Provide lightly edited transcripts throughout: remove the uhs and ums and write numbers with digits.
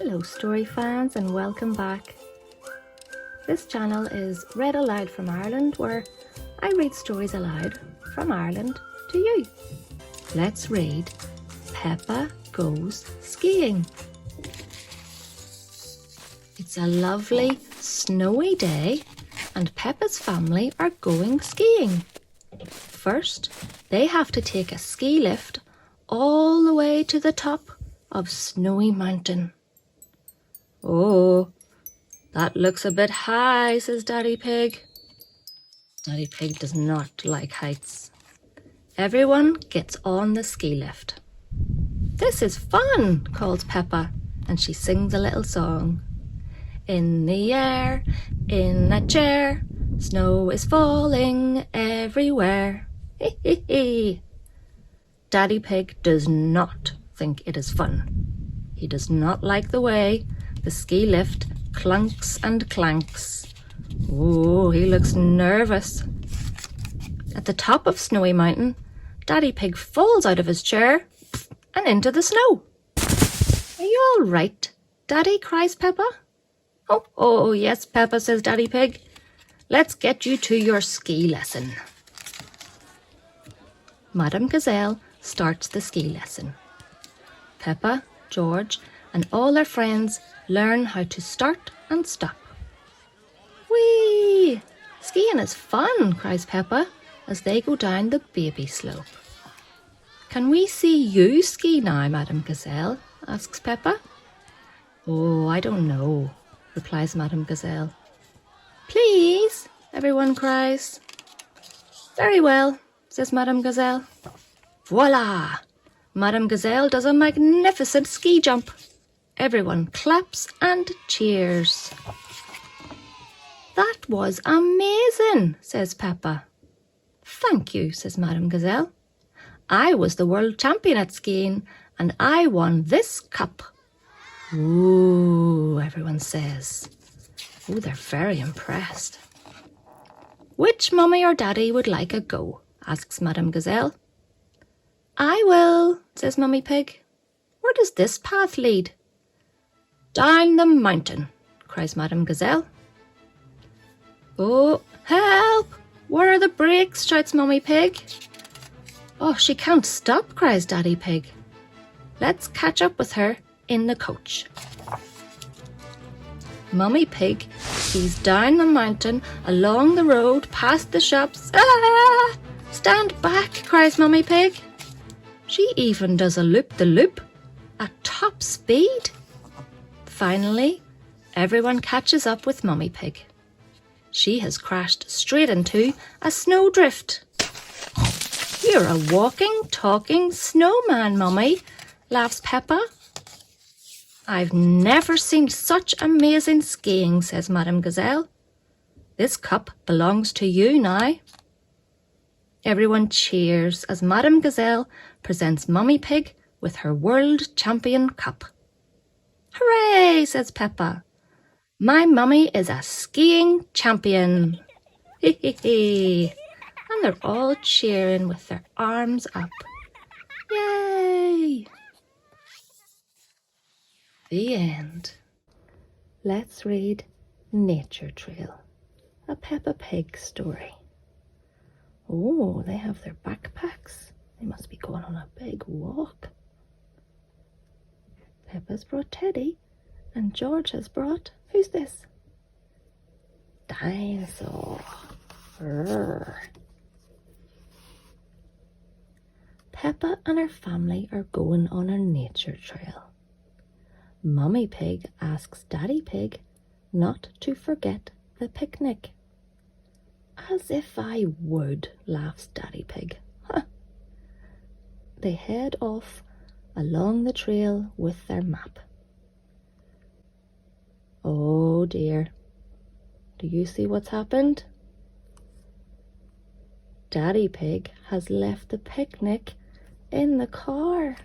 Hello story fans and welcome back. This channel is Read Aloud from Ireland, where I read stories aloud from Ireland to you. Let's read Peppa Goes Skiing. It's a lovely snowy day and Peppa's family are going skiing. First, they have to take a ski lift all the way to the top of Snowy Mountain. "Oh, that looks a bit high," says Daddy Pig. Daddy Pig does not like heights. Everyone gets on the ski lift. "This is fun," calls Peppa, and she sings a little song. "In the air, in a chair, snow is falling everywhere." Hee hee hee. Daddy Pig does not think it is fun. He does not like the way the ski lift clunks and clanks. Oh, he looks nervous. At the top of Snowy Mountain, Daddy Pig falls out of his chair and into the snow. "Are you all right, Daddy?" cries Peppa. Oh, yes, Peppa," says Daddy Pig. "Let's get you to your ski lesson." Madame Gazelle starts the ski lesson. Peppa, George, and all their friends learn how to start and stop. "Whee! Skiing is fun," cries Peppa as they go down the baby slope. "Can we see you ski now, Madame Gazelle?" asks Peppa. "Oh, I don't know," replies Madame Gazelle. "Please," everyone cries. "Very well," says Madame Gazelle. Voila! Madame Gazelle does a magnificent ski jump. Everyone claps and cheers. "That was amazing," says Peppa. "Thank you," says Madame Gazelle. "I was the world champion at skiing and I won this cup." "Ooh," everyone says. Oh, they're very impressed. "Which mummy or daddy would like a go?" asks Madame Gazelle. "I will," says Mummy Pig. "Where does this path lead?" "Down the mountain," cries Madame Gazelle. "Oh, help! Where are the brakes?" shouts Mummy Pig. "Oh, she can't stop," cries Daddy Pig. "Let's catch up with her in the coach." Mummy Pig skis down the mountain, along the road, past the shops. "Ah! Stand back," cries Mummy Pig. She even does a loop-the-loop at top speed. Finally, everyone catches up with Mummy Pig. She has crashed straight into a snowdrift. "You're a walking, talking snowman, Mummy," laughs Peppa. "I've never seen such amazing skiing," says Madame Gazelle. "This cup belongs to you now." Everyone cheers as Madame Gazelle presents Mummy Pig with her world champion cup. "Hooray!" says Peppa. "My mummy is a skiing champion." Hee hee hee. And they're all cheering with their arms up. Yay! The end. Let's read Nature Trail, a Peppa Pig story. Oh, they have their backpacks. They must be going on a big walk. Peppa's brought Teddy and George has brought, who's this? Dinosaur. Rrr. Peppa and her family are going on a nature trail. Mummy Pig asks Daddy Pig not to forget the picnic. "As if I would," laughs Daddy Pig. Huh. They head off along the trail with their map. Oh dear. Do you see what's happened? Daddy Pig has left the picnic in the car.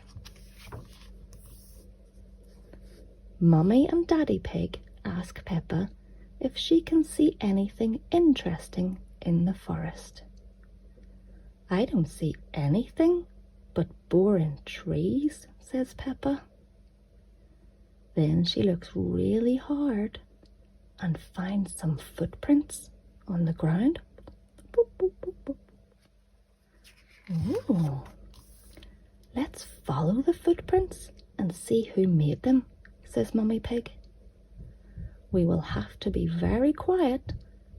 Mummy and Daddy Pig ask Peppa if she can see anything interesting in the forest. "I don't see anything but boring trees," says Peppa. Then she looks really hard and finds some footprints on the ground. Boop, boop, boop, boop. Oh, let's follow the footprints and see who made them, says Mummy Pig. We will have to be very quiet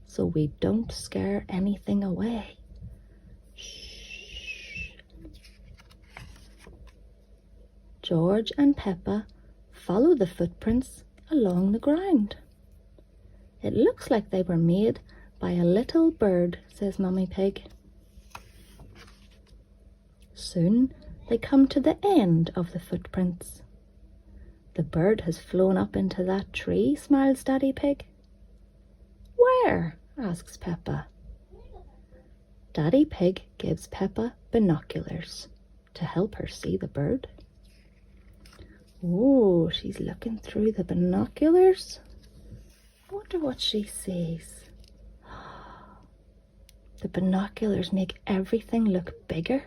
so we don't scare anything away. Shh. George and Peppa follow the footprints along the ground. It looks like they were made by a little bird, says Mummy Pig. Soon they come to the end of the footprints. The bird has flown up into that tree, smiles Daddy Pig. Where? Asks Peppa. Daddy Pig gives Peppa binoculars to help her see the bird. Oh, she's looking through the binoculars. I wonder what she sees. The binoculars make everything look bigger.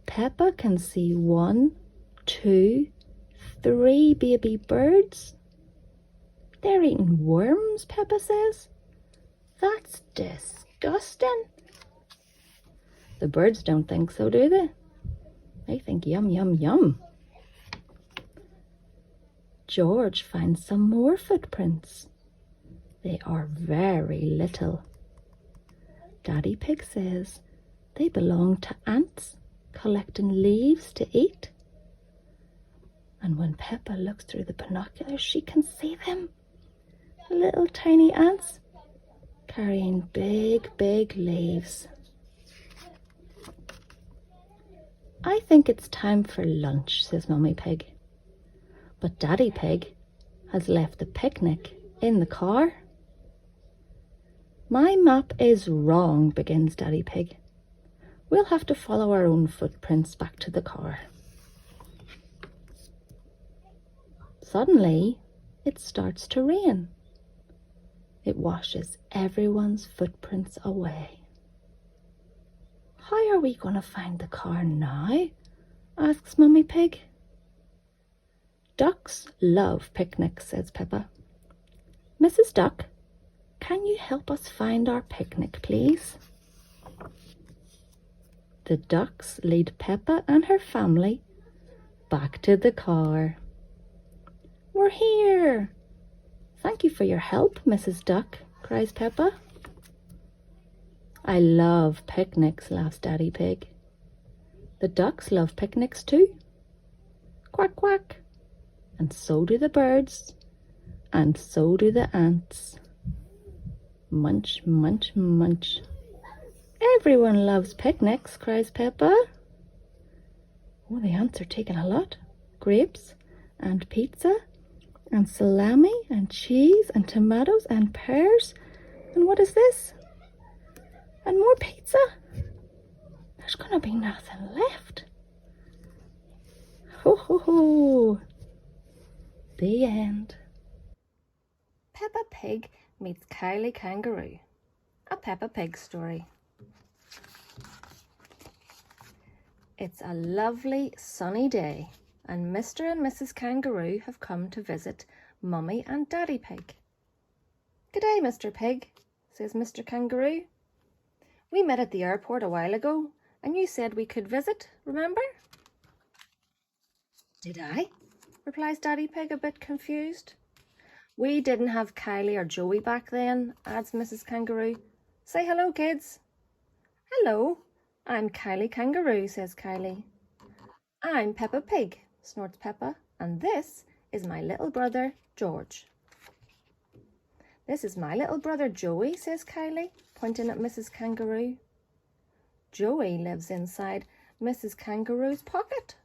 Peppa can see 1, 2, 3 baby birds. They're eating worms, Peppa says. That's disgusting. The birds don't think so, do they? They think yum, yum, yum. George finds some more footprints. They are very little. Daddy Pig says they belong to ants collecting leaves to eat. And when Peppa looks through the binoculars, she can see them. Little tiny ants carrying big, big leaves. I think it's time for lunch, says Mummy Pig. But Daddy Pig has left the picnic in the car. My map is wrong, begins Daddy Pig. We'll have to follow our own footprints back to the car. Suddenly, it starts to rain. It washes everyone's footprints away. How are we going to find the car now? Asks Mummy Pig. Ducks love picnics, says Peppa. Mrs. Duck, can you help us find our picnic, please? The ducks lead Peppa and her family back to the car. We're here. Thank you for your help, Mrs. Duck, cries Peppa. I love picnics, laughs Daddy Pig. The ducks love picnics too. Quack, quack. And so do the birds. And so do the ants. Munch, munch, munch. Everyone loves picnics, cries Peppa. Oh, the ants are taking a lot. Grapes and pizza and salami and cheese and tomatoes and pears. And what is this? And more pizza. There's going to be nothing left. Ho, ho, ho. The end. Peppa Pig meets Kylie Kangaroo. A Peppa Pig story. It's a lovely sunny day and Mr. and Mrs. Kangaroo have come to visit Mummy and Daddy Pig. "G'day, Mr. Pig," says Mr. Kangaroo. "We met at the airport a while ago and you said we could visit, remember?" "Did I?" replies Daddy Pig, a bit confused. "We didn't have Kylie or Joey back then," adds Mrs. Kangaroo. "Say hello, kids." "Hello, I'm Kylie Kangaroo," says Kylie. "I'm Peppa Pig," snorts Peppa, "and this is my little brother, George." "This is my little brother, Joey," says Kylie, pointing at Mrs. Kangaroo. Joey lives inside Mrs. Kangaroo's pocket.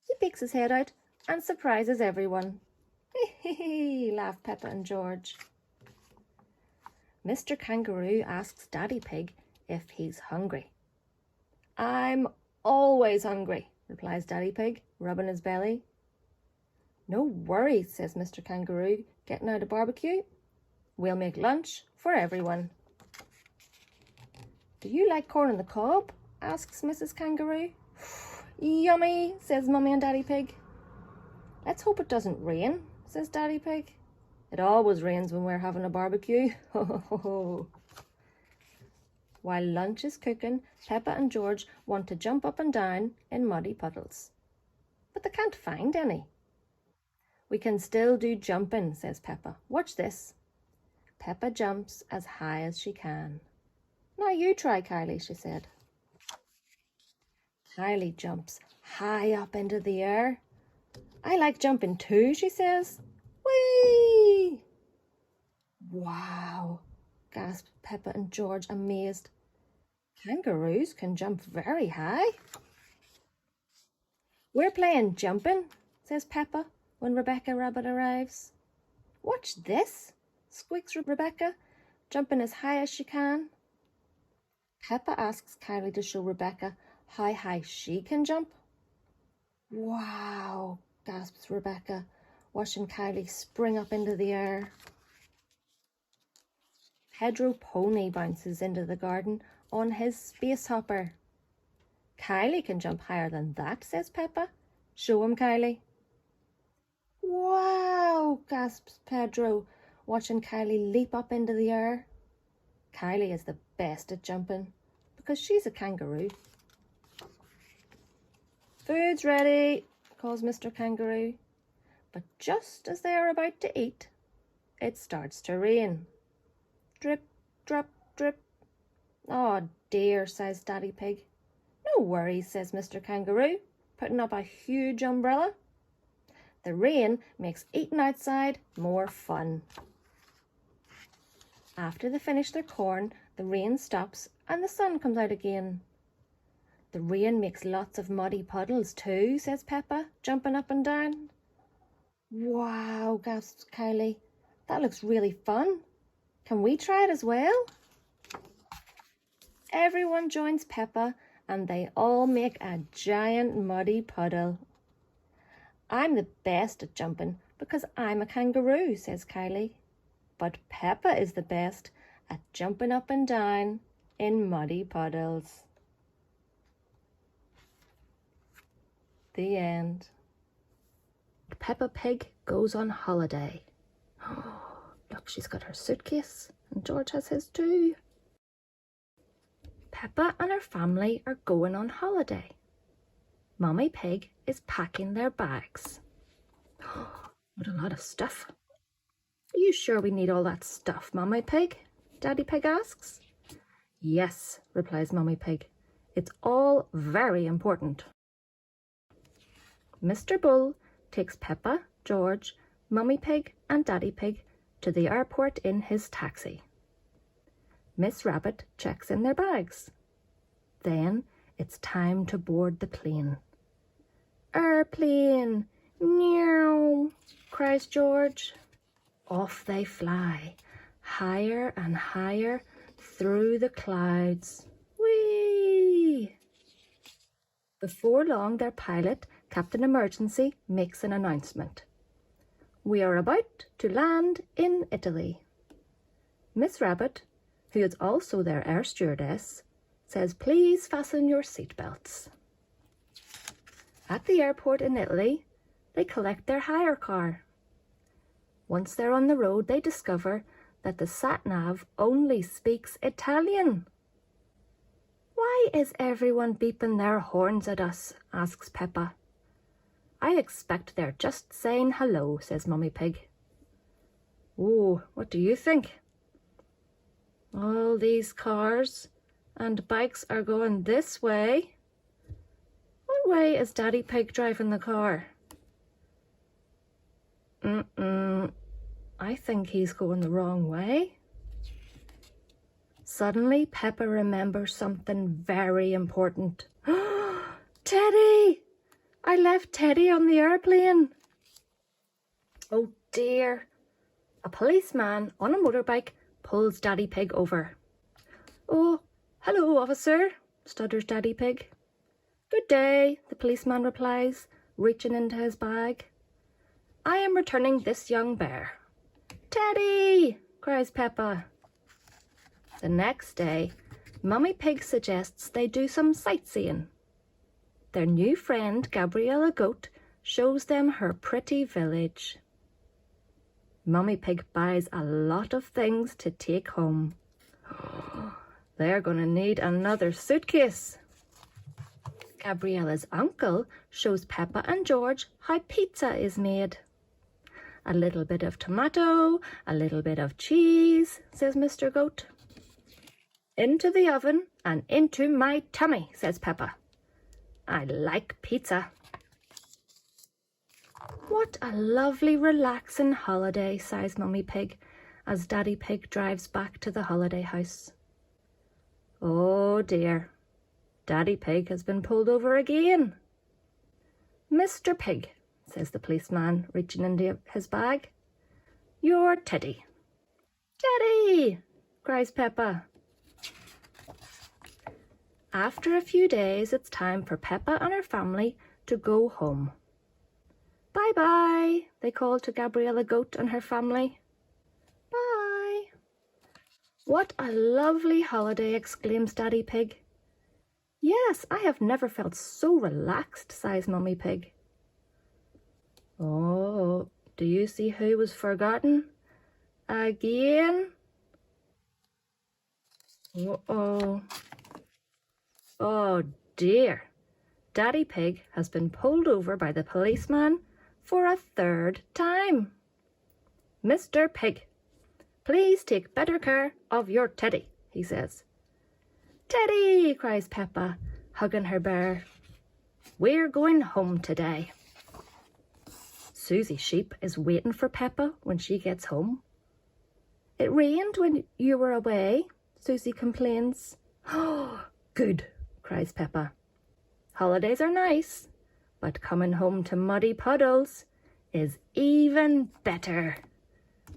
He peeks his head out and surprises everyone. "Hee, laugh Peppa and George. Mr. Kangaroo asks Daddy Pig if he's hungry. "I'm always hungry," replies Daddy Pig, rubbing his belly. "No worries," says Mr. Kangaroo, getting out a barbecue. "We'll make lunch for everyone." "Do you like corn on the cob?" asks Mrs. Kangaroo. "Yummy," says Mummy and Daddy Pig. Let's hope it doesn't rain, says Daddy Pig. It always rains when we're having a barbecue. While lunch is cooking, Peppa and George want to jump up and down in muddy puddles, but they can't find any. We can still do jumping, says Peppa. Watch this. Peppa jumps as high as she can. Now you try, Kylie, she said. Kylie jumps high up into the air. I like jumping too, she says. Whee! Wow, gasped Peppa and George, amazed. Kangaroos can jump very high. We're playing jumping, says Peppa when Rebecca Rabbit arrives. Watch this, squeaks Rebecca, jumping as high as she can. Peppa asks Kylie to show Rebecca how high she can jump. Wow, gasps Rebecca, watching Kylie spring up into the air. Pedro Pony bounces into the garden on his space hopper. Kylie can jump higher than that, says Peppa. Show him, Kylie. Wow, gasps Pedro, watching Kylie leap up into the air. Kylie is the best at jumping because she's a kangaroo. Food's ready, calls Mr. Kangaroo. But just as they are about to eat, it starts to rain. Drip, drop, drip. Oh dear, says Daddy Pig. No worries, says Mr. Kangaroo, putting up a huge umbrella. The rain makes eating outside more fun. After they finish their corn, the rain stops and the sun comes out again. The rain makes lots of muddy puddles too, says Peppa, jumping up and down. Wow, gasps Kylie. That looks really fun. Can we try it as well? Everyone joins Peppa and they all make a giant muddy puddle. I'm the best at jumping because I'm a kangaroo, says Kylie. But Peppa is the best at jumping up and down in muddy puddles. The end. Peppa Pig goes on holiday. Look, she's got her suitcase and George has his too. Peppa and her family are going on holiday. Mummy Pig is packing their bags. What a lot of stuff. Are you sure we need all that stuff, Mummy Pig? Daddy Pig asks. Yes, replies Mummy Pig. It's all very important. Mr. Bull takes Peppa, George, Mummy Pig and Daddy Pig to the airport in his taxi. Miss Rabbit checks in their bags. Then it's time to board the plane. Airplane! Meow! Cries George. Off they fly, higher and higher through the clouds. Whee! Before long, their pilot, Captain Emergency, makes an announcement. We are about to land in Italy. Miss Rabbit, who is also their air stewardess, says please fasten your seatbelts. At the airport in Italy, they collect their hire car. Once they're on the road, they discover that the sat-nav only speaks Italian. Why is everyone beeping their horns at us? Asks Peppa. I expect they're just saying hello, says Mummy Pig. Oh, what do you think? All these cars and bikes are going this way. What way is Daddy Pig driving the car? I think he's going the wrong way. Suddenly, Peppa remembers something very important. Teddy! I left Teddy on the airplane. Oh dear. A policeman on a motorbike pulls Daddy Pig over. Oh, hello, officer, stutters Daddy Pig. Good day, the policeman replies, reaching into his bag. I am returning this young bear. Teddy! Cries Peppa. The next day, Mummy Pig suggests they do some sightseeing. Their new friend, Gabriella Goat, shows them her pretty village. Mummy Pig buys a lot of things to take home. They're going to need another suitcase. Gabriella's uncle shows Peppa and George how pizza is made. A little bit of tomato, a little bit of cheese, says Mr. Goat. Into the oven and into my tummy, says Peppa. I like pizza. What a lovely, relaxing holiday, sighs Mummy Pig as Daddy Pig drives back to the holiday house. Oh dear, Daddy Pig has been pulled over again. Mr. Pig, says the policeman, reaching into his bag. Your Teddy. Teddy, cries Peppa. After a few days, it's time for Peppa and her family to go home. Bye-bye, they call to Gabriella Goat and her family. Bye. What a lovely holiday, exclaims Daddy Pig. Yes, I have never felt so relaxed, sighs Mummy Pig. Oh, do you see who was forgotten? Again? Uh-oh. Oh dear. Daddy Pig has been pulled over by the policeman for a third time. Mr. Pig, please take better care of your Teddy, he says. Teddy, cries Peppa, hugging her bear. We're going home today. Susie Sheep is waiting for Peppa when she gets home. It rained when you were away, Susie complains. Oh, good, cries Peppa. Holidays are nice, but coming home to muddy puddles is even better.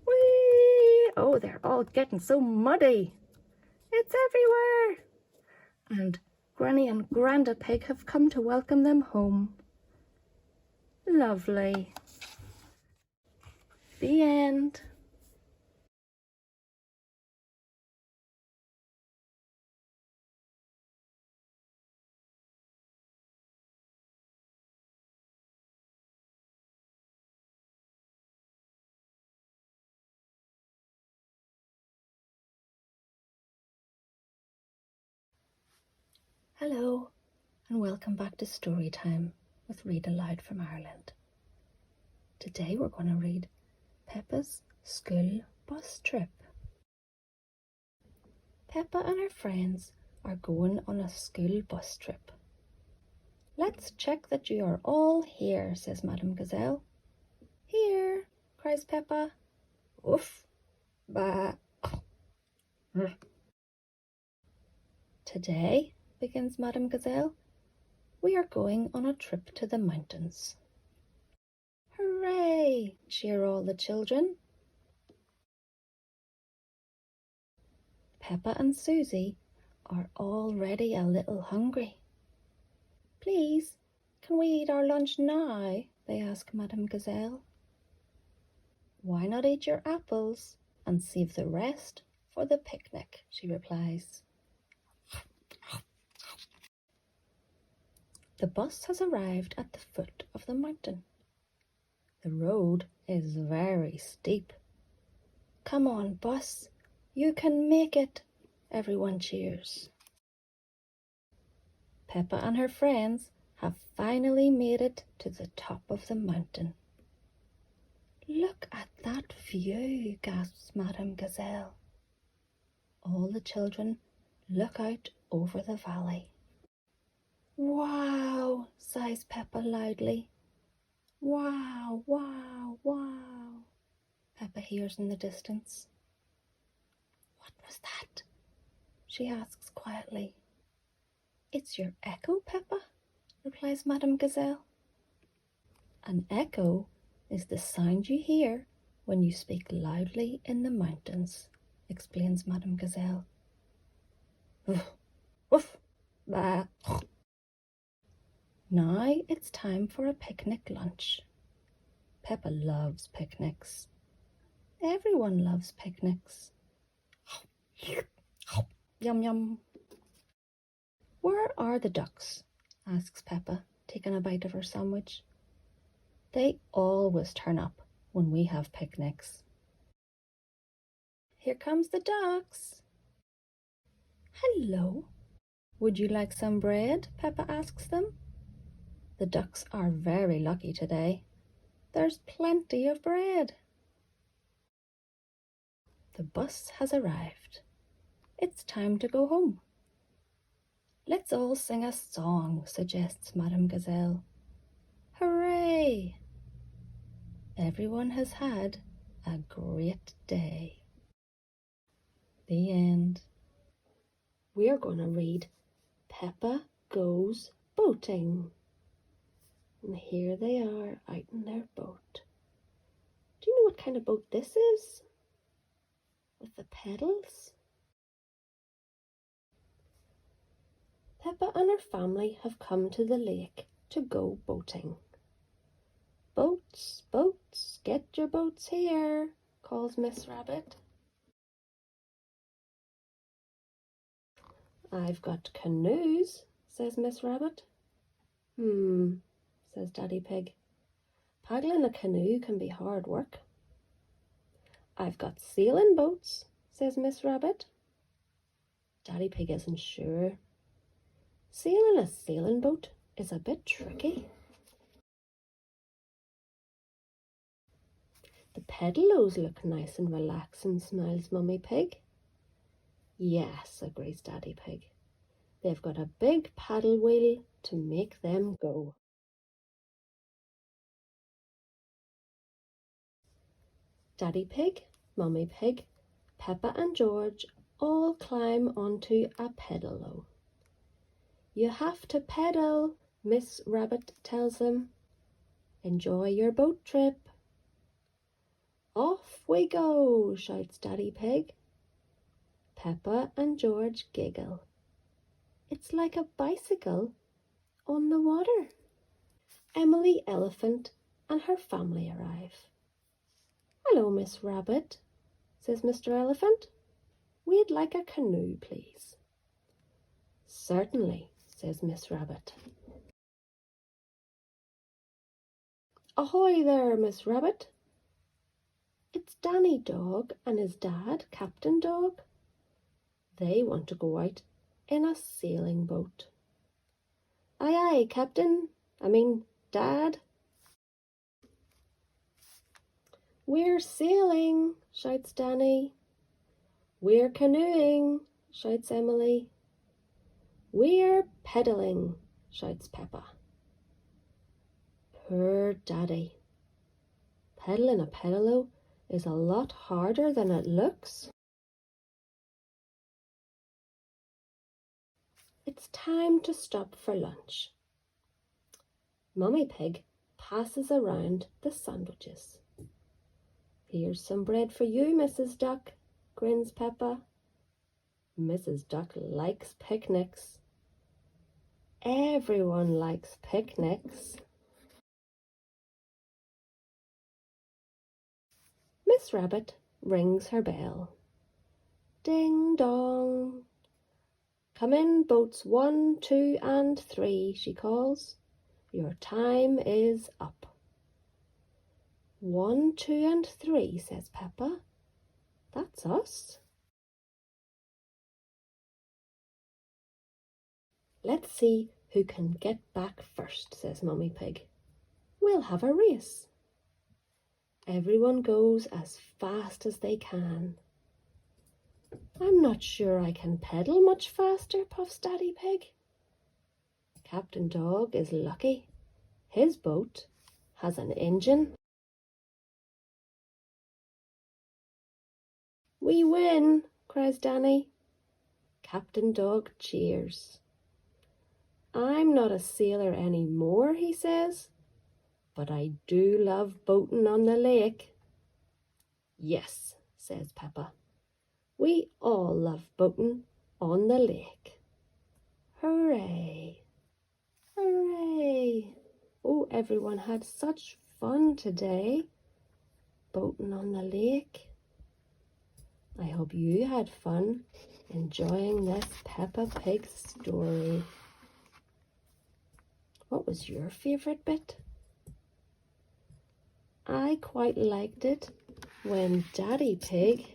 Whee! Oh, they're all getting so muddy. It's everywhere. And Granny and Granda Pig have come to welcome them home. Lovely. The end. Hello, and welcome back to Storytime with Read Aloud from Ireland. Today we're going to read Peppa's School Bus Trip. Peppa and her friends are going on a school bus trip. Let's check that you are all here, says Madame Gazelle. Here, cries Peppa. Oof, bah. Today, begins Madame Gazelle, we are going on a trip to the mountains. Hooray! Cheer all the children. Peppa and Susie are already a little hungry. Please, can we eat our lunch now? They ask Madame Gazelle. Why not eat your apples and save the rest for the picnic, she replies. The bus has arrived at the foot of the mountain. The road is very steep. Come on, bus, you can make it, everyone cheers. Peppa and her friends have finally made it to the top of the mountain. Look at that view, gasps Madame Gazelle. All the children look out over the valley. Wow, sighs Peppa loudly. Wow, wow, wow, Peppa hears in the distance. What was that? She asks quietly. It's your echo, Peppa, replies Madame Gazelle. An echo is the sound you hear when you speak loudly in the mountains, explains Madame Gazelle. Woof, woof, bah. Now it's time for a picnic lunch. Peppa loves picnics. Everyone loves picnics. Yum yum. Where are the ducks? Asks Peppa, taking a bite of her sandwich. They always turn up when we have picnics. Here comes the ducks. Hello. Would you like some bread? Peppa asks them. The ducks are very lucky today. There's plenty of bread. The bus has arrived. It's time to go home. Let's all sing a song, suggests Madame Gazelle. Hooray! Everyone has had a great day. The end. We're going to read Peppa Goes Boating. And here they are out in their boat. Do you know what kind of boat this is? With the pedals? Peppa and her family have come to the lake to go boating. Boats, boats, get your boats here, calls Miss Rabbit. I've got canoes, says Miss Rabbit. Says Daddy Pig. Paddling a canoe can be hard work. I've got sailing boats, says Miss Rabbit. Daddy Pig isn't sure. Sailing a sailing boat is a bit tricky. The pedalos look nice and relaxing, smiles Mummy Pig. Yes, agrees Daddy Pig. They've got a big paddle wheel to make them go. Daddy Pig, Mummy Pig, Peppa and George all climb onto a pedalo. You have to pedal, Miss Rabbit tells them. Enjoy your boat trip. Off we go, shouts Daddy Pig. Peppa and George giggle. It's like a bicycle on the water. Emily Elephant and her family arrive. Hello, Miss Rabbit, says Mr. Elephant. We'd like a canoe, please. Certainly, says Miss Rabbit. Ahoy there, Miss Rabbit. It's Danny Dog and his dad, Captain Dog. They want to go out in a sailing boat. Aye, aye, Captain. Dad. We're sailing, shouts Danny. We're canoeing, shouts Emily. We're pedaling, shouts Peppa. Poor Daddy. Pedaling a pedalo is a lot harder than it looks. It's time to stop for lunch. Mummy Pig passes around the sandwiches. Here's some bread for you, Mrs. Duck, grins Peppa. Mrs. Duck likes picnics. Everyone likes picnics. Miss Rabbit rings her bell. Ding dong. Come in, boats 1, 2, and 3, she calls. Your time is up. 1, 2, and 3, says Peppa. That's us. Let's see who can get back first, says Mummy Pig. We'll have a race. Everyone goes as fast as they can. I'm not sure I can pedal much faster, puffs Daddy Pig. Captain Dog is lucky. His boat has an engine. We win, cries Danny. Captain Dog cheers. I'm not a sailor anymore, he says, but I do love boating on the lake. Yes, says Peppa. We all love boating on the lake. Hooray! Hooray! Oh, everyone had such fun today, boating on the lake. I hope you had fun enjoying this Peppa Pig story. What was your favourite bit? I quite liked it when Daddy Pig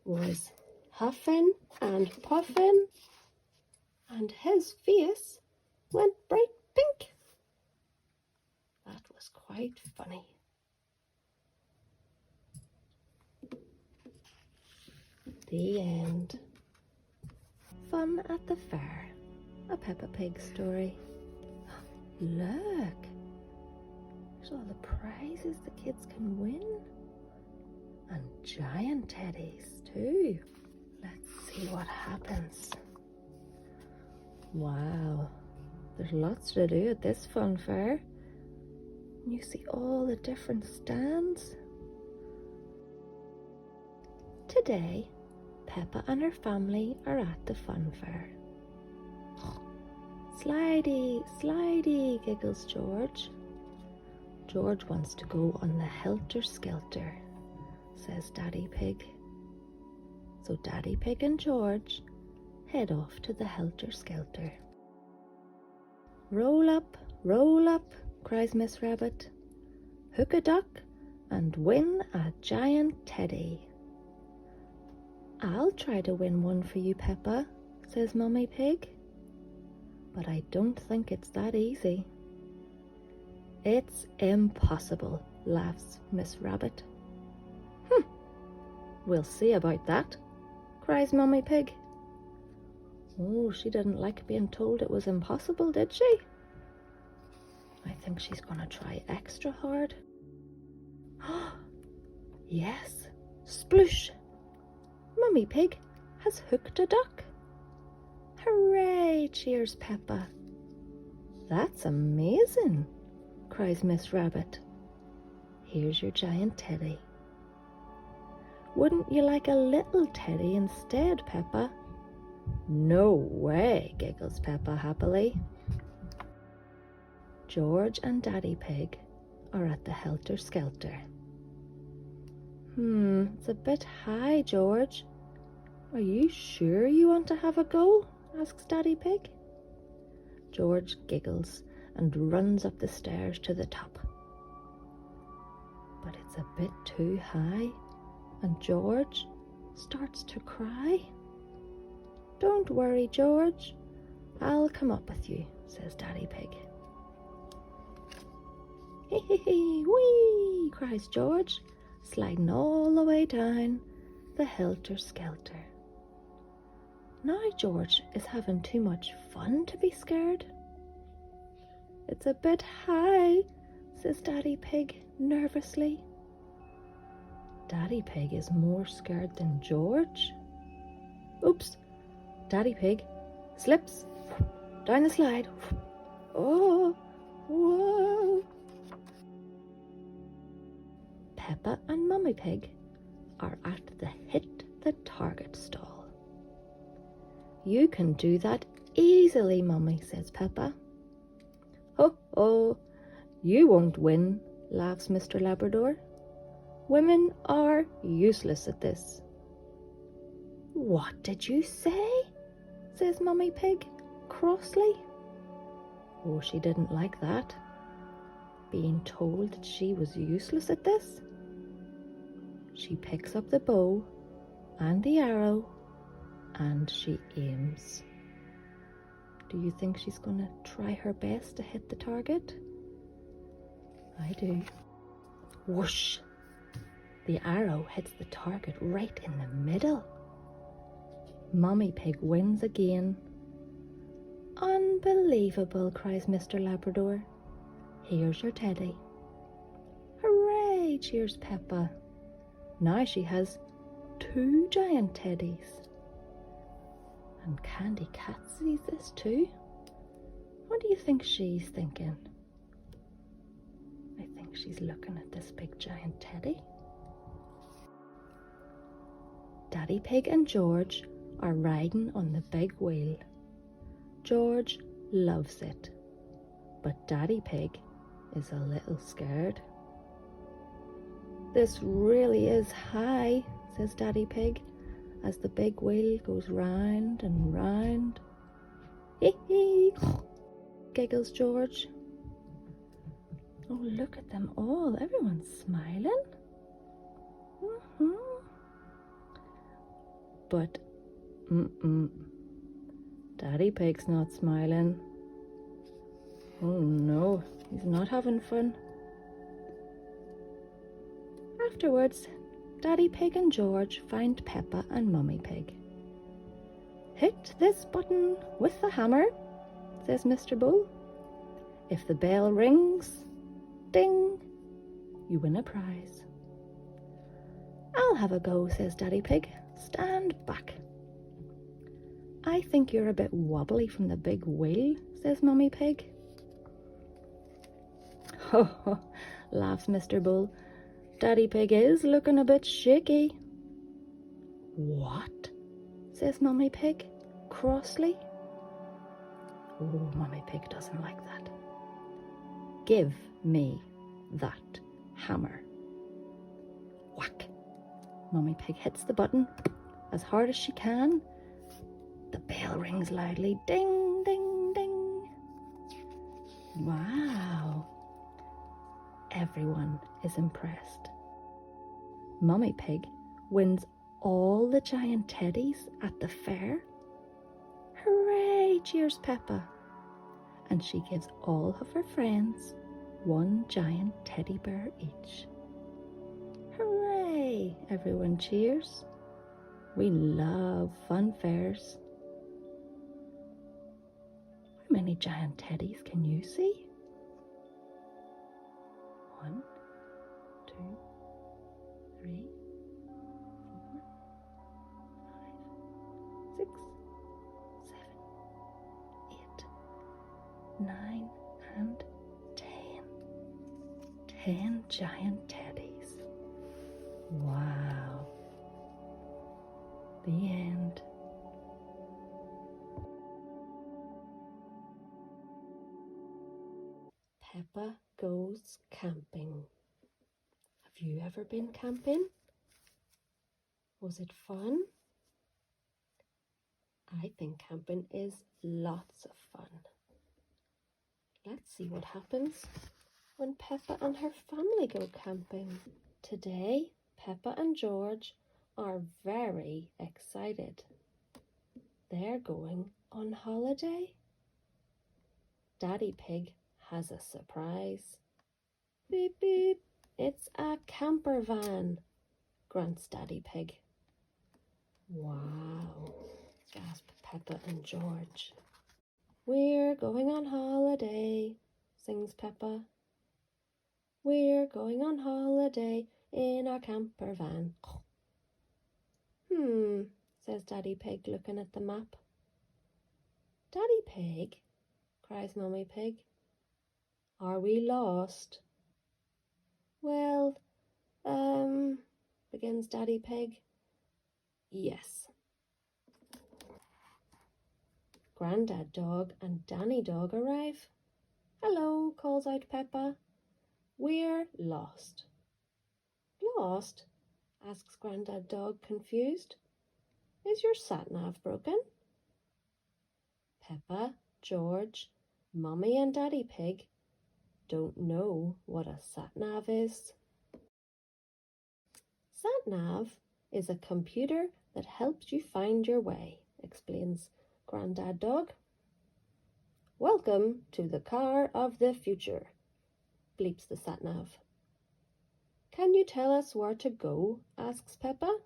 was huffing and puffing and his face went bright pink. That was quite funny. The end. Fun at the Fair, a Peppa Pig story. Look, there's all the prizes the kids can win. And giant teddies too. Let's see what happens. Wow, there's lots to do at this fun fair. You see all the different stands. Today, Peppa and her family are at the fun fair. Slidey, slidey, giggles George. George wants to go on the helter-skelter, says Daddy Pig. So Daddy Pig and George head off to the helter-skelter. Roll up, cries Miss Rabbit. Hook a duck and win a giant teddy. I'll try to win one for you, Peppa, says Mummy Pig. But I don't think it's that easy. It's impossible, laughs Miss Rabbit. We'll see about that, cries Mummy Pig. Oh, she didn't like being told it was impossible, did she? I think she's going to try extra hard. Yes, sploosh! Mummy Pig has hooked a duck. Hooray, cheers Peppa. That's amazing, cries Miss Rabbit. Here's your giant teddy. Wouldn't you like a little teddy instead, Peppa? No way, giggles Peppa happily. George and Daddy Pig are at the helter-skelter. It's a bit high, George. Are you sure you want to have a go? Asks Daddy Pig. George giggles and runs up the stairs to the top. But it's a bit too high, and George starts to cry. Don't worry, George. I'll come up with you, says Daddy Pig. Hee, wee, cries George, sliding all the way down the helter-skelter. Now George is having too much fun to be scared. It's a bit high, says Daddy Pig nervously. Daddy Pig is more scared than George. Oops, Daddy Pig slips down the slide. Oh, whoa. Peppa and Mummy Pig are at the Hit the Target stall. You can do that easily, Mummy, says Peppa. Oh, you won't win, laughs Mr. Labrador. Women are useless at this. What did you say? Says Mummy Pig crossly. Oh, she didn't like that, being told that she was useless at this. She picks up the bow and the arrow and she aims. Do you think she's going to try her best to hit the target? I do. Whoosh! The arrow hits the target right in the middle. Mummy Pig wins again. Unbelievable, cries Mr. Labrador. Here's your teddy. Hooray, cheers Peppa. Now she has 2 giant teddies. And Candy Cat sees this too. What do you think she's thinking? I think she's looking at this big giant teddy. Daddy Pig and George are riding on the big wheel. George loves it, but Daddy Pig is a little scared. This really is high, says Daddy Pig, as the big wheel goes round and round. Hee hee, giggles George. Oh, look at them all. Everyone's smiling. But, Daddy Pig's not smiling. Oh no, he's not having fun. Afterwards, Daddy Pig and George find Peppa and Mummy Pig. "Hit this button with the hammer," says Mr. Bull. "If the bell rings, ding, you win a prize." "I'll have a go," says Daddy Pig. "Stand back." "I think you're a bit wobbly from the big wheel," says Mummy Pig. "Ho ho," laughs Mr. Bull. "Daddy Pig is looking a bit shaky." "What?" says Mummy Pig crossly. Oh, Mummy Pig doesn't like that. "Give me that hammer." Whack! Mummy Pig hits the button as hard as she can. The bell rings loudly. Ding, ding, ding. Wow! Everyone is impressed. Mummy Pig wins all the giant teddies at the fair. "Hooray!" cheers Peppa. And she gives all of her friends one giant teddy bear each. Hooray! Everyone cheers. We love fun fairs. How many giant teddies can you see? 1, 2, 3, 4, 5, 6, 7, 8, 9, and 10. 10 giant teddies. Wow. The end. Peppa goes camping. Have you ever been camping? Was it fun? I think camping is lots of fun. Let's see what happens when Peppa and her family go camping. Today, Peppa and George are very excited. They're going on holiday. Daddy Pig has a surprise. Beep, beep. It's a camper van, grunts Daddy Pig. Wow, gasp Peppa and George. We're going on holiday, sings Peppa. We're going on holiday in our camper van. Says Daddy Pig, looking at the map. Daddy Pig, cries Mummy Pig. Are we lost? Well, begins Daddy Pig. Yes. Grandad Dog and Danny Dog arrive. Hello, calls out Peppa. We're lost. Lost? Asks Grandad Dog, confused. Is your sat-nav broken? Peppa, George, Mummy and Daddy Pig don't know what a sat-nav is. Sat-nav is a computer that helps you find your way, explains Grandad Dog. Welcome to the car of the future, bleeps the sat-nav. Can you tell us where to go? Asks Peppa.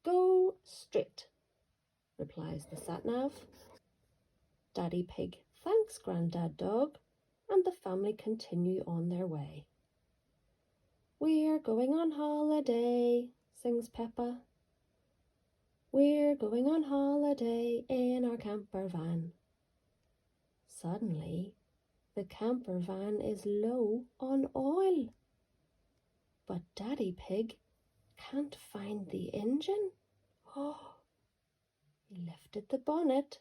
Go straight, replies the sat-nav. Daddy Pig thanks Grandad Dog and the family continue on their way. We're going on holiday, sings Peppa. We're going on holiday in our camper van. Suddenly, the camper van is low on oil. But Daddy Pig can't find the engine. Oh, he lifted the bonnet,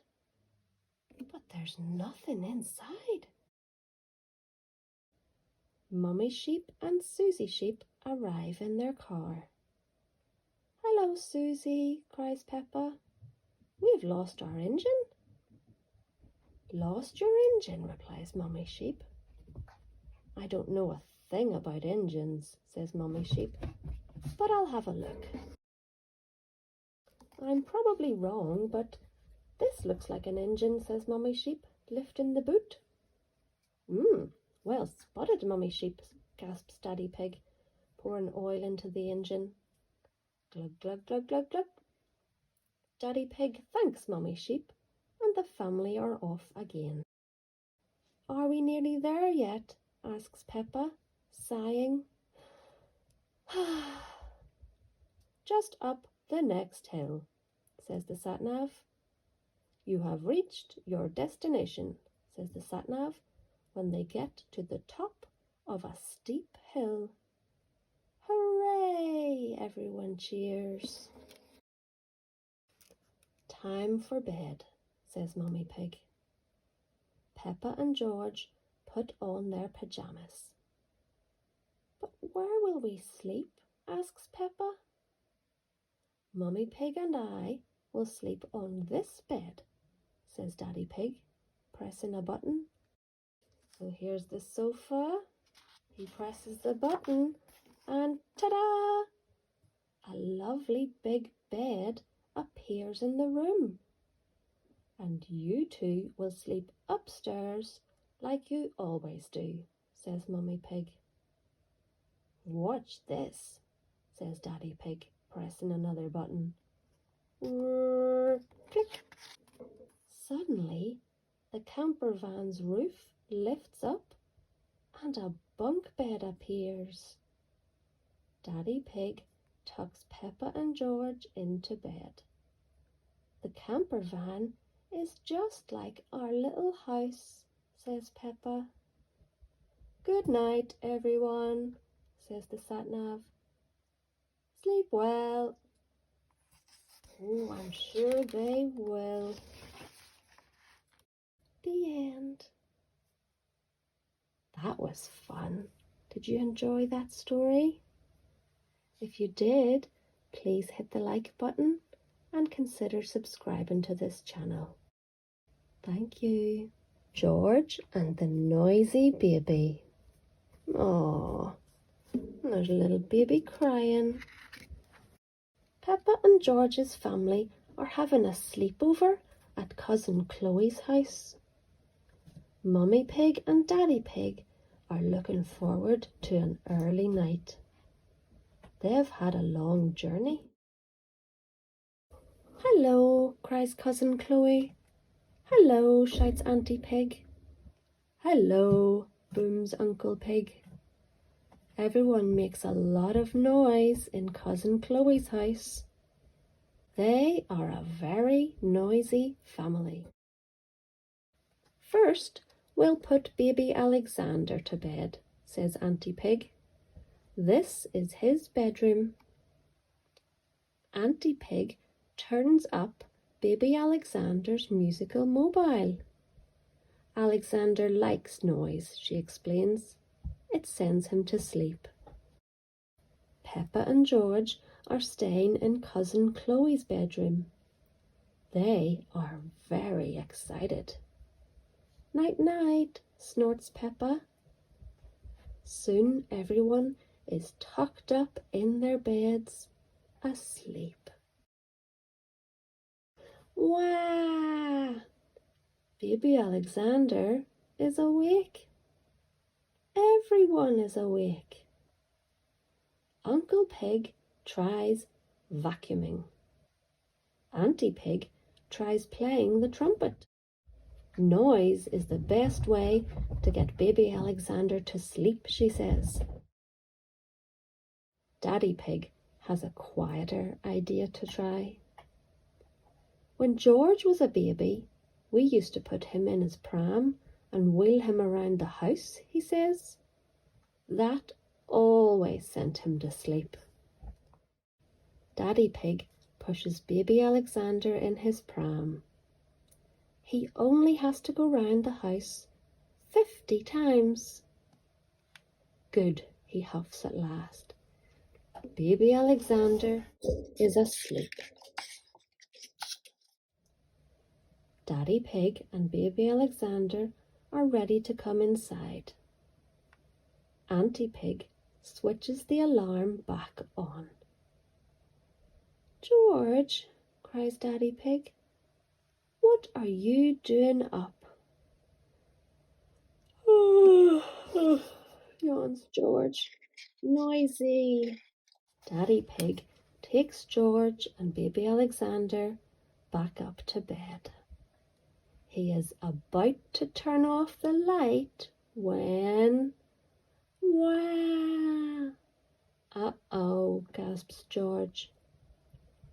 but there's nothing inside. Mummy Sheep and Susie Sheep arrive in their car. Hello, Susie, cries Peppa. We've lost our engine. Lost your engine, replies Mummy Sheep. I don't know a thing about engines, says Mummy Sheep, but I'll have a look. I'm probably wrong, but this looks like an engine, says Mummy Sheep, lifting the boot. Well spotted, Mummy Sheep, gasps Daddy Pig, pouring oil into the engine. Glug, glug, glug, glug, glug. Daddy Pig thanks Mummy Sheep, and the family are off again. Are we nearly there yet? Asks Peppa, sighing. Just up the next hill, says the sat-nav. You have reached your destination, says the sat-nav, when they get to the top of a steep hill. Hooray! Everyone cheers. Time for bed, says Mummy Pig. Peppa and George put on their pajamas. But where will we sleep? Asks Peppa. Mummy Pig and I will sleep on this bed, says Daddy Pig, pressing a button. So here's the sofa. He presses the button and ta-da! A lovely big bed appears in the room. And you two will sleep upstairs like you always do, says Mummy Pig. Watch this, says Daddy Pig, pressing another button. Click. Suddenly, the camper van's roof lifts up and a bunk bed appears. Daddy Pig tucks Peppa and George into bed. The camper van is just like our little house, says Peppa. Good night, everyone, says the sat-nav. Sleep well. Oh, I'm sure they will. The end. That was fun. Did you enjoy that story? If you did, please hit the like button and consider subscribing to this channel. Thank you. George and the noisy baby. Aww, there's a little baby crying. Peppa and George's family are having a sleepover at Cousin Chloe's house. Mummy Pig and Daddy Pig are looking forward to an early night. They've had a long journey. Hello, cries Cousin Chloe. Hello, shouts Auntie Pig. Hello, booms Uncle Pig. Everyone makes a lot of noise in Cousin Chloe's house. They are a very noisy family. First, we'll put baby Alexander to bed, says Auntie Pig. This is his bedroom. Auntie Pig turns up baby Alexander's musical mobile. Alexander likes noise, she explains. It sends him to sleep. Peppa and George are staying in Cousin Chloe's bedroom. They are very excited. Night-night, snorts Peppa. Soon everyone is tucked up in their beds, asleep. Wah! Baby Alexander is awake. Everyone is awake. Uncle Pig tries vacuuming. Auntie Pig tries playing the trumpet. Noise is the best way to get baby Alexander to sleep, she says. Daddy Pig has a quieter idea to try. When George was a baby, we used to put him in his pram and wheel him around the house, he says. That always sent him to sleep. Daddy Pig pushes baby Alexander in his pram. He only has to go round the house 50 times. Good, he huffs at last. Baby Alexander is asleep. Daddy Pig and baby Alexander are ready to come inside. Auntie Pig switches the alarm back on. George, cries Daddy Pig, what are you doing up? Yawns George. Noisy. Daddy Pig takes George and baby Alexander back up to bed. He is about to turn off the light when... Wah! Uh-oh, gasps George.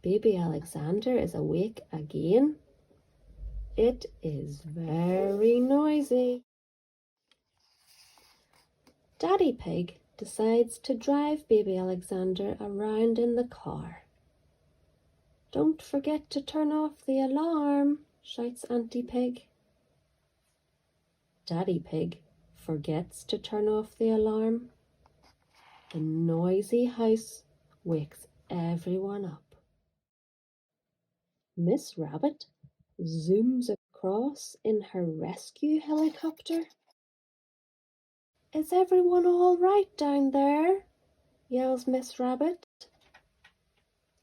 Baby Alexander is awake again. It is very noisy. Daddy Pig decides to drive baby Alexander around in the car. Don't forget to turn off the alarm, shouts Auntie Pig. Daddy Pig forgets to turn off the alarm. The noisy house wakes everyone up. Miss Rabbit zooms across in her rescue helicopter. Is everyone all right down there? Yells Miss Rabbit.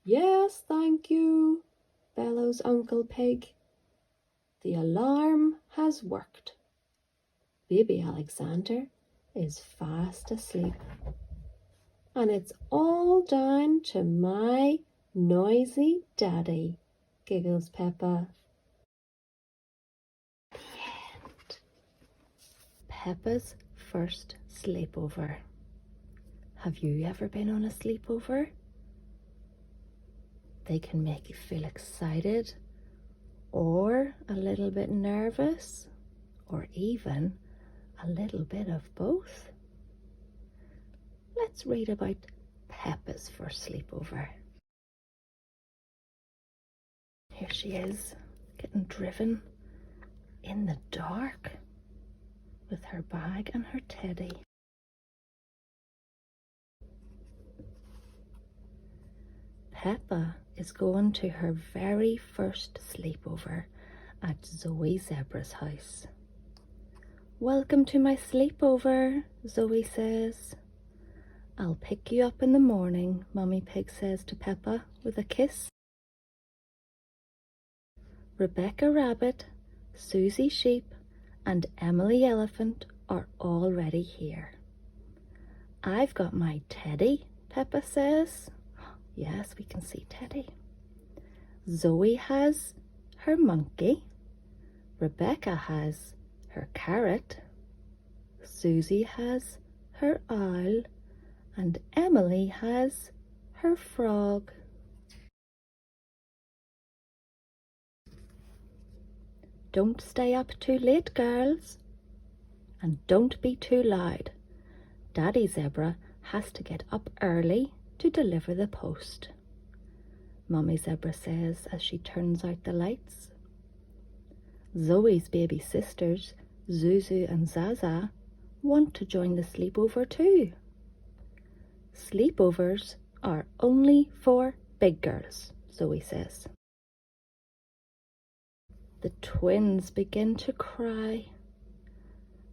Yes, thank you, bellows Uncle Pig. The alarm has worked. Baby Alexander is fast asleep. And it's all down to my noisy daddy, giggles Peppa. The end. Peppa's first sleepover. Have you ever been on a sleepover? They can make you feel excited or a little bit nervous or even a little bit of both. Let's read about Peppa's first sleepover. Here she is, getting driven in the dark with her bag and her teddy. Peppa is going to her very first sleepover at Zoe Zebra's house. Welcome to my sleepover, Zoe says. I'll pick you up in the morning, Mummy Pig says to Peppa with a kiss. Rebecca Rabbit, Susie Sheep, and Emily Elephant are already here. I've got my teddy, Peppa says. Yes, we can see Teddy. Zoe has her monkey. Rebecca has her carrot. Susie has her owl. And Emily has her frog. Don't stay up too late, girls. And don't be too loud. Daddy Zebra has to get up early to deliver the post, Mummy Zebra says as she turns out the lights. Zoe's baby sisters, Zuzu and Zaza, want to join the sleepover too. Sleepovers are only for big girls, Zoe says. The twins begin to cry.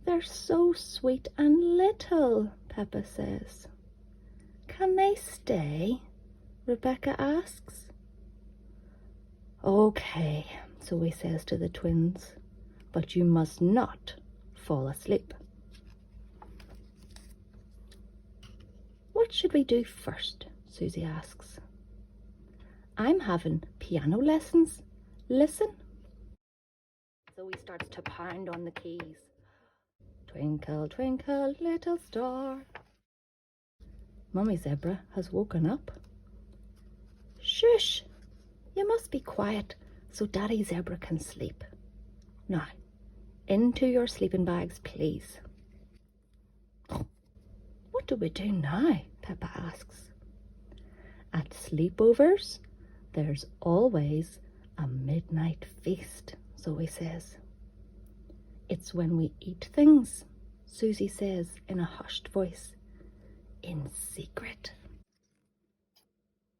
They're so sweet and little, Peppa says. Can they stay? Rebecca asks. Okay, Zoe says to the twins, but you must not fall asleep. What should we do first? Susie asks. I'm having piano lessons. Listen. Zoe starts to pound on the keys. Twinkle, twinkle, little star. Mummy Zebra has woken up. Shush! You must be quiet so Daddy Zebra can sleep. Now, into your sleeping bags, please. What do we do now? Peppa asks. At sleepovers, there's always a midnight feast, Zoe says. It's when we eat things, Susie says in a hushed voice. In secret.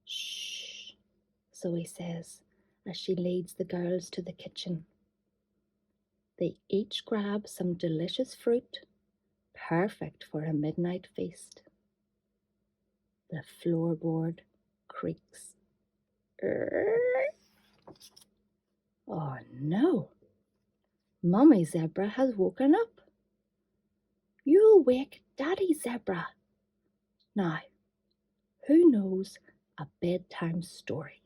Shh, Zoe says as she leads the girls to the kitchen. They each grab some delicious fruit, perfect for a midnight feast. The floorboard creaks. Oh no! Mummy Zebra has woken up. You'll wake Daddy Zebra. Now, who knows a bedtime story?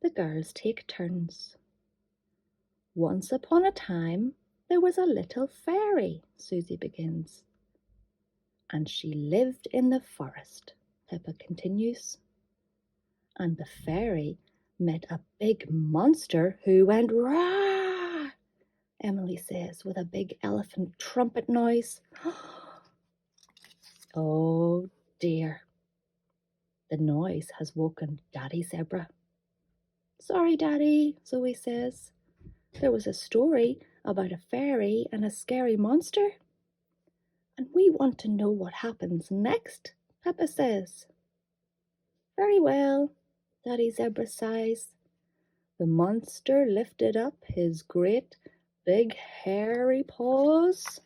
The girls take turns. Once upon a time, there was a little fairy, Susie begins. And she lived in the forest, Peppa continues. And the fairy met a big monster who went rah, Emily says with a big elephant trumpet noise. Oh dear. The noise has woken Daddy Zebra. Sorry, Daddy, Zoe says. There was a story about a fairy and a scary monster. And we want to know what happens next, Peppa says. Very well, Daddy Zebra sighs. The monster lifted up his great big hairy paws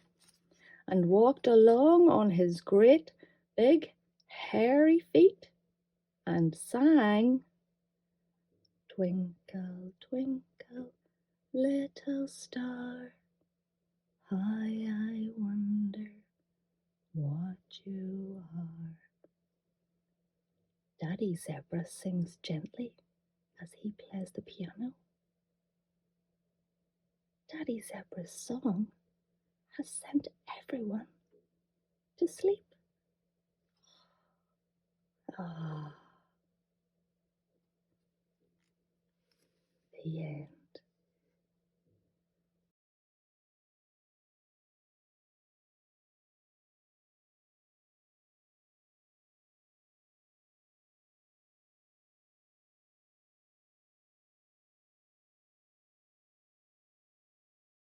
and walked along on his great big hairy feet and sang, "Twinkle, twinkle, little star, how I wonder what you are." Daddy Zebra sings gently as he plays the piano. Daddy Zebra's song has sent everyone to sleep. Ah, the end.